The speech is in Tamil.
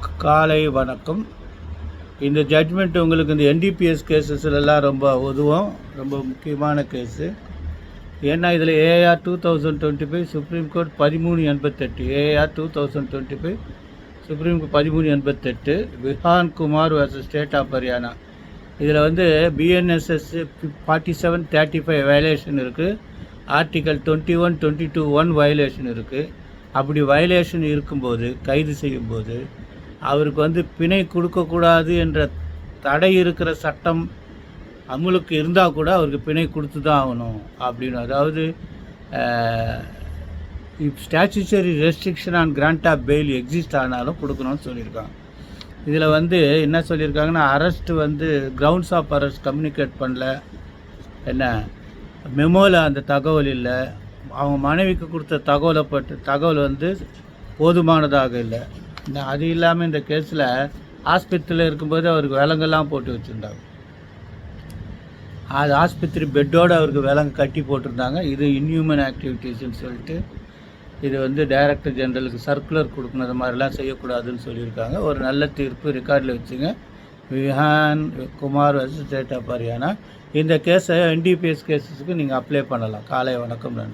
காலை வணக்கம். இந்த ஜட்ஜ்மெண்ட் உங்களுக்கு இந்த என்டிபிஎஸ் கேஸஸ்லாம் ரொம்ப உதவும். ரொம்ப முக்கியமான கேஸு. ஏன்னா இதில் AR 2025 Supreme Court 1388, AR 2025 Supreme Court 1388 Vihan Kumar versus state of Haryana. இதில் வந்து பிஎன்எஸ்எஸ் 4735 வயலேஷன் இருக்குது. ஆர்டிக்கல் 21, 22(1) வயலேஷன் இருக்குது. அப்படி வயலேஷன் இருக்கும்போது கைது செய்யும்போது அவருக்கு வந்து பிணை கொடுக்கக்கூடாது என்ற தடை இருக்கிற சட்டம் அமலுக்கு இருந்தால் கூட அவருக்கு பிணை கொடுத்து தான் ஆகணும் அப்படின்னு. அதாவது statutory restriction on grant of bail exist ஆனாலும் கொடுக்கணும்னு சொல்லியிருக்காங்க. இதில் வந்து என்ன சொல்லியிருக்காங்கன்னா, அரெஸ்ட்டு வந்து கிரவுண்ட்ஸ் ஆஃப் அரெஸ்ட் கம்யூனிகேட் பண்ணல, என்ன மெமோவில் அந்த தகவல் இல்லை, அவங்க மனைவிக்கு கொடுத்த தகவல் வந்து போதுமானதாக இல்லை. அது இல்லாமல் இந்த கேஸில் ஆஸ்பத்திரியில் இருக்கும்போது அவருக்கு விலங்கெல்லாம் போட்டு வச்சுருந்தாங்க. அது ஆஸ்பத்திரி பெட்டோடு அவருக்கு விலங்கு கட்டி போட்டிருந்தாங்க. இது இன்ஹியூமன் ஆக்டிவிட்டீஸ்ன்னு சொல்லிட்டு இது வந்து டைரக்டர் ஜெனரலுக்கு சர்க்குலர் கொடுக்கணும், அது மாதிரிலாம் செய்யக்கூடாதுன்னு சொல்லியிருக்காங்க. ஒரு நல்ல தீர்ப்பு ரெக்கார்டில் வச்சுங்க. Vihan Kumar versus state of Haryana. இந்த கேஸை என்டிபிஎஸ் கேஸஸுக்கு நீங்கள் அப்ளை பண்ணலாம். காலை வணக்கம், நன்றி.